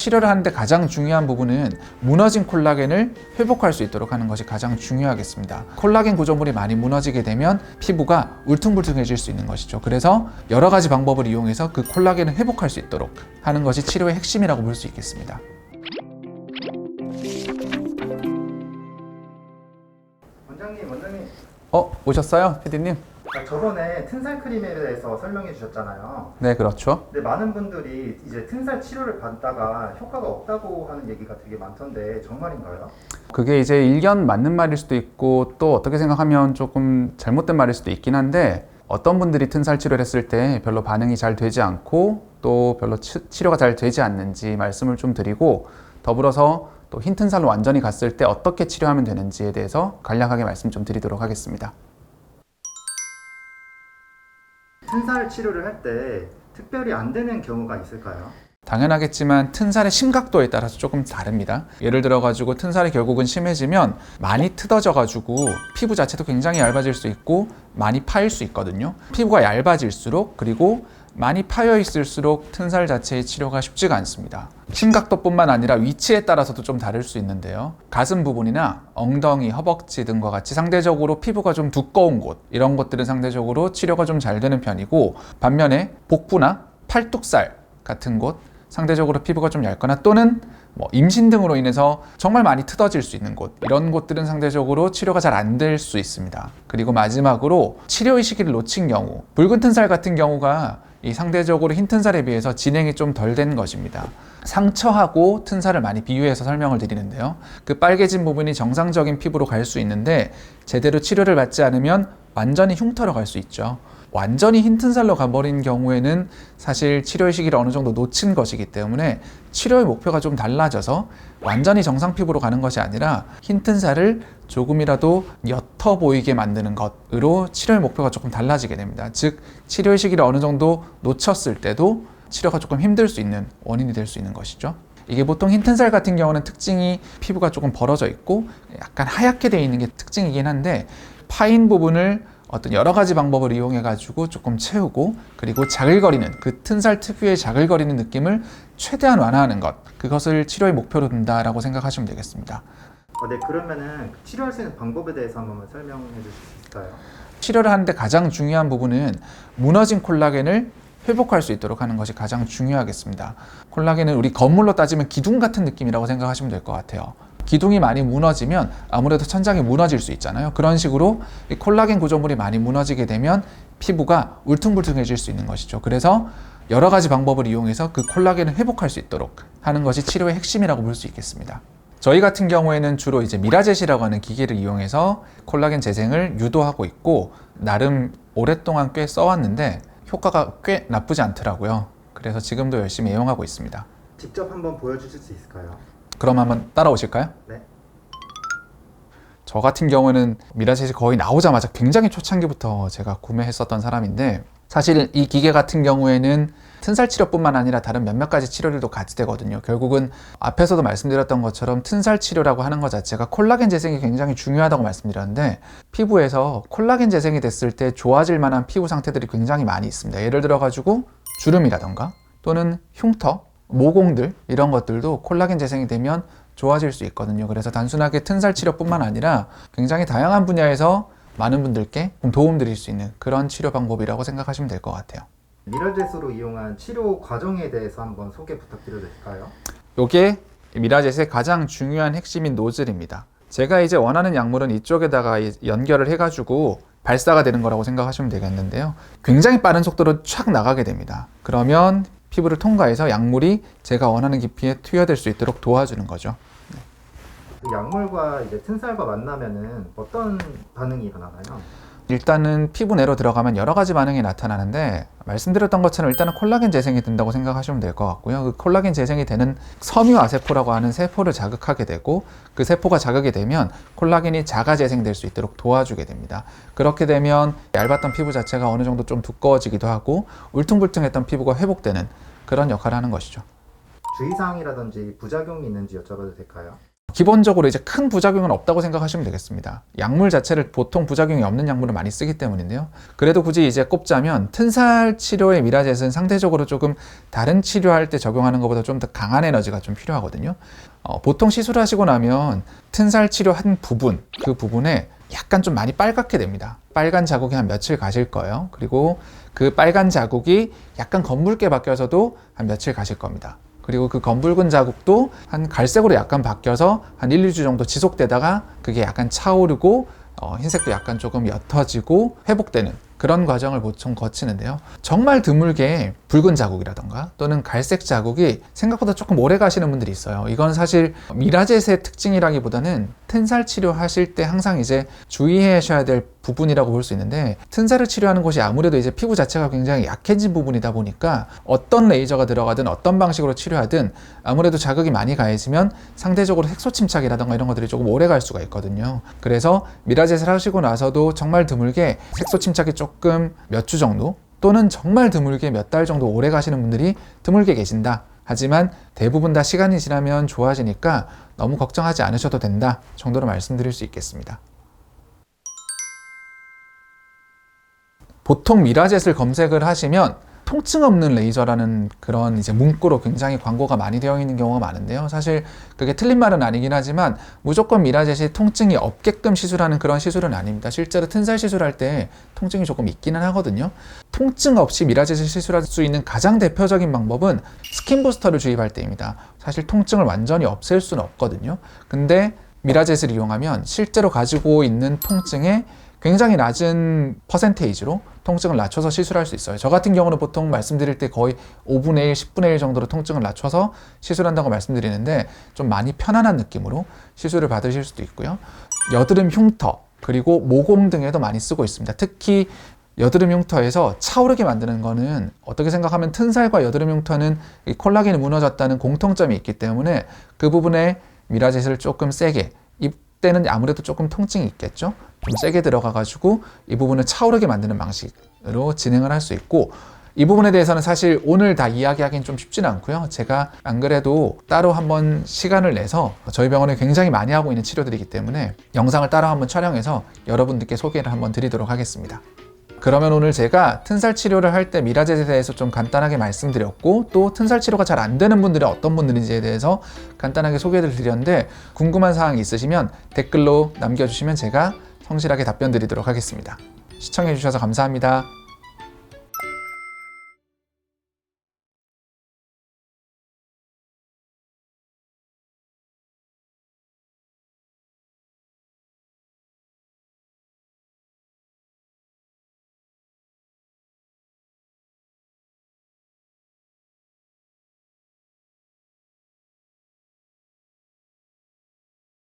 치료를 하는데 가장 중요한 부분은 무너진 콜라겐을 회복할 수 있도록 하는 것이 가장 중요하겠습니다. 콜라겐 구조물이 많이 무너지게 되면 피부가 울퉁불퉁해질 수 있는 것이죠. 그래서 여러 가지 방법을 이용해서 그 콜라겐을 회복할 수 있도록 하는 것이 치료의 핵심이라고 볼 수 있겠습니다. 원장님. 오셨어요? PD님? 저번에 튼살 크림에 대해서 설명해 주셨잖아요. 네, 그렇죠. 근데 많은 분들이 이제 튼살 치료를 받다가 효과가 없다고 하는 얘기가 되게 많던데 정말인가요? 그게 이제 일견 맞는 말일 수도 있고 또 어떻게 생각하면 조금 잘못된 말일 수도 있긴 한데 어떤 분들이 튼살 치료를 했을 때 별로 반응이 잘 되지 않고 또 별로 치료가 잘 되지 않는지 말씀을 좀 드리고 더불어서 또 흰 튼살로 완전히 갔을 때 어떻게 치료하면 되는지에 대해서 간략하게 말씀 좀 드리도록 하겠습니다. 튼살 치료를 할 때 특별히 안 되는 경우가 있을까요? 당연하겠지만 튼살의 심각도에 따라서 조금 다릅니다. 예를 들어 가지고 튼살이 결국은 심해지면 많이 뜯어져 가지고 피부 자체도 굉장히 얇아질 수 있고 많이 파일 수 있거든요. 피부가 얇아질수록 그리고 많이 파여 있을수록 튼살 자체의 치료가 쉽지가 않습니다. 심각도뿐만 아니라 위치에 따라서도 좀 다를 수 있는데요. 가슴 부분이나 엉덩이, 허벅지 등과 같이 상대적으로 피부가 좀 두꺼운 곳 이런 것들은 상대적으로 치료가 좀 잘 되는 편이고 반면에 복부나 팔뚝살 같은 곳 상대적으로 피부가 좀 얇거나 또는 임신 등으로 인해서 정말 많이 뜯어질 수 있는 곳 이런 곳들은 상대적으로 치료가 잘 안 될 수 있습니다. 그리고 마지막으로 치료의 시기를 놓친 경우 붉은 튼살 같은 경우가 이 상대적으로 흰 튼살에 비해서 진행이 좀 덜 된 것입니다. 상처하고 튼살을 많이 비유해서 설명을 드리는데요. 그 빨개진 부분이 정상적인 피부로 갈 수 있는데 제대로 치료를 받지 않으면 완전히 흉터로 갈 수 있죠. 완전히 흰 튼살로 가버린 경우에는 사실 치료의 시기를 어느 정도 놓친 것이기 때문에 치료의 목표가 좀 달라져서 완전히 정상 피부로 가는 것이 아니라 흰 튼살을 조금이라도 옅어 보이게 만드는 것으로 치료의 목표가 조금 달라지게 됩니다. 즉 치료의 시기를 어느 정도 놓쳤을 때도 치료가 조금 힘들 수 있는 원인이 될 수 있는 것이죠. 이게 보통 흰 튼살 같은 경우는 특징이 피부가 조금 벌어져 있고 약간 하얗게 되어 있는 게 특징이긴 한데 파인 부분을 어떤 여러 가지 방법을 이용해 가지고 조금 채우고 그리고 자글거리는 그 튼살 특유의 자글거리는 느낌을 최대한 완화하는 것 그것을 치료의 목표로 둔다라고 생각하시면 되겠습니다. 네, 그러면은 치료할 수 있는 방법에 대해서 한번 설명해 주실 수 있을까요? 치료를 하는데 가장 중요한 부분은 무너진 콜라겐을 회복할 수 있도록 하는 것이 가장 중요하겠습니다. 콜라겐은 우리 건물로 따지면 기둥 같은 느낌이라고 생각하시면 될 것 같아요. 기둥이 많이 무너지면 아무래도 천장이 무너질 수 있잖아요. 그런 식으로 이 콜라겐 구조물이 많이 무너지게 되면 피부가 울퉁불퉁해질 수 있는 것이죠. 그래서 여러 가지 방법을 이용해서 그 콜라겐을 회복할 수 있도록 하는 것이 치료의 핵심이라고 볼 수 있겠습니다. 저희 같은 경우에는 주로 이제 미라젯이라고 하는 기계를 이용해서 콜라겐 재생을 유도하고 있고 나름 오랫동안 꽤 써왔는데 효과가 꽤 나쁘지 않더라고요. 그래서 지금도 열심히 애용하고 있습니다. 직접 한번 보여주실 수 있을까요? 그럼 한번 따라오실까요? 네. 저 같은 경우는 미라젯이 거의 나오자마자 굉장히 초창기부터 제가 구매했었던 사람인데 사실 이 기계 같은 경우에는 튼살 치료뿐만 아니라 다른 몇몇 가지 치료들도 같이 되거든요. 결국은 앞에서도 말씀드렸던 것처럼 튼살 치료라고 하는 것 자체가 콜라겐 재생이 굉장히 중요하다고 말씀드렸는데 피부에서 콜라겐 재생이 됐을 때 좋아질 만한 피부 상태들이 굉장히 많이 있습니다. 예를 들어 가지고 주름이라던가 또는 흉터, 모공들 이런 것들도 콜라겐 재생이 되면 좋아질 수 있거든요. 그래서 단순하게 튼살 치료뿐만 아니라 굉장히 다양한 분야에서 많은 분들께 도움 드릴 수 있는 그런 치료 방법이라고 생각하시면 될 것 같아요. 미라젯으로 이용한 치료 과정에 대해서 한번 소개 부탁드려도 될까요? 이게 미라젯의 가장 중요한 핵심인 노즐입니다. 제가 이제 원하는 약물은 이쪽에다가 연결을 해가지고 발사가 되는 거라고 생각하시면 되겠는데요. 굉장히 빠른 속도로 촥 나가게 됩니다. 그러면 피부를 통과해서 약물이 제가 원하는 깊이에 투여될 수 있도록 도와주는 거죠. 그 약물과 이제 튼살과 만나면은 어떤 반응이 일어나나요? 일단은 피부 내로 들어가면 여러 가지 반응이 나타나는데 말씀드렸던 것처럼 일단은 콜라겐 재생이 된다고 생각하시면 될 것 같고요. 그 콜라겐 재생이 되는 섬유아세포라고 하는 세포를 자극하게 되고 그 세포가 자극이 되면 콜라겐이 자가 재생될 수 있도록 도와주게 됩니다. 그렇게 되면 얇았던 피부 자체가 어느 정도 좀 두꺼워지기도 하고 울퉁불퉁했던 피부가 회복되는 그런 역할을 하는 것이죠. 주의사항이라든지 부작용이 있는지 여쭤봐도 될까요? 기본적으로 이제 큰 부작용은 없다고 생각하시면 되겠습니다. 약물 자체를 보통 부작용이 없는 약물을 많이 쓰기 때문인데요. 그래도 굳이 이제 꼽자면 튼살 치료의 미라젯은 상대적으로 조금 다른 치료할 때 적용하는 것보다 좀 더 강한 에너지가 좀 필요하거든요. 보통 시술하시고 나면 튼살 치료한 부분, 그 부분에 약간 좀 많이 빨갛게 됩니다. 빨간 자국이 한 며칠 가실 거예요. 그리고 그 빨간 자국이 약간 검붉게 바뀌어서도 한 며칠 가실 겁니다. 그리고 그 검붉은 자국도 한 갈색으로 약간 바뀌어서 한 1, 2주 정도 지속되다가 그게 약간 차오르고 흰색도 약간 조금 옅어지고 회복되는 그런 과정을 보통 거치는데요. 정말 드물게 붉은 자국이라던가 또는 갈색 자국이 생각보다 조금 오래 가시는 분들이 있어요. 이건 사실 미라젯의 특징이라기보다는 튼살 치료하실 때 항상 이제 주의하셔야 될 부분이라고 볼 수 있는데, 튼살을 치료하는 곳이 아무래도 이제 피부 자체가 굉장히 약해진 부분이다 보니까 어떤 레이저가 들어가든 어떤 방식으로 치료하든 아무래도 자극이 많이 가해지면 상대적으로 색소 침착이라던가 이런 것들이 조금 오래 갈 수가 있거든요. 그래서 미라젯을 하시고 나서도 정말 드물게 색소 침착이 조금 몇 주 정도 또는 정말 드물게 몇 달 정도 오래 가시는 분들이 드물게 계신다. 하지만 대부분 다 시간이 지나면 좋아지니까 너무 걱정하지 않으셔도 된다 정도로 말씀드릴 수 있겠습니다. 보통 미라젯을 검색을 하시면 통증 없는 레이저라는 그런 이제 문구로 굉장히 광고가 많이 되어 있는 경우가 많은데요. 사실 그게 틀린 말은 아니긴 하지만 무조건 미라젯이 통증이 없게끔 시술하는 그런 시술은 아닙니다. 실제로 튼살 시술할 때 통증이 조금 있기는 하거든요. 통증 없이 미라젯을 시술할 수 있는 가장 대표적인 방법은 스킨 부스터를 주입할 때입니다. 사실 통증을 완전히 없앨 수는 없거든요. 근데 미라젯을 이용하면 실제로 가지고 있는 통증에 굉장히 낮은 퍼센테이지로 통증을 낮춰서 시술할 수 있어요. 저 같은 경우는 보통 말씀드릴 때 거의 5분의 1, 10분의 1 정도로 통증을 낮춰서 시술한다고 말씀드리는데 좀 많이 편안한 느낌으로 시술을 받으실 수도 있고요. 여드름 흉터 그리고 모공 등에도 많이 쓰고 있습니다. 특히 여드름 흉터에서 차오르게 만드는 거는 어떻게 생각하면 튼살과 여드름 흉터는 이 콜라겐이 무너졌다는 공통점이 있기 때문에 그 부분에 미라젯을 조금 세게, 이때는 아무래도 조금 통증이 있겠죠. 좀 세게 들어가가지고 이 부분을 차오르게 만드는 방식으로 진행을 할 수 있고, 이 부분에 대해서는 사실 오늘 다 이야기하기는 좀 쉽지는 않고요. 제가 안 그래도 따로 한번 시간을 내서 저희 병원에 굉장히 많이 하고 있는 치료들이기 때문에 영상을 따로 한번 촬영해서 여러분들께 소개를 한번 드리도록 하겠습니다. 그러면 오늘 제가 튼살 치료를 할 때 미라젯에 대해서 좀 간단하게 말씀드렸고, 또 튼살 치료가 잘 안 되는 분들이 어떤 분들인지에 대해서 간단하게 소개를 드렸는데, 궁금한 사항이 있으시면 댓글로 남겨주시면 제가 성실하게 답변 드리도록 하겠습니다. 시청해 주셔서 감사합니다.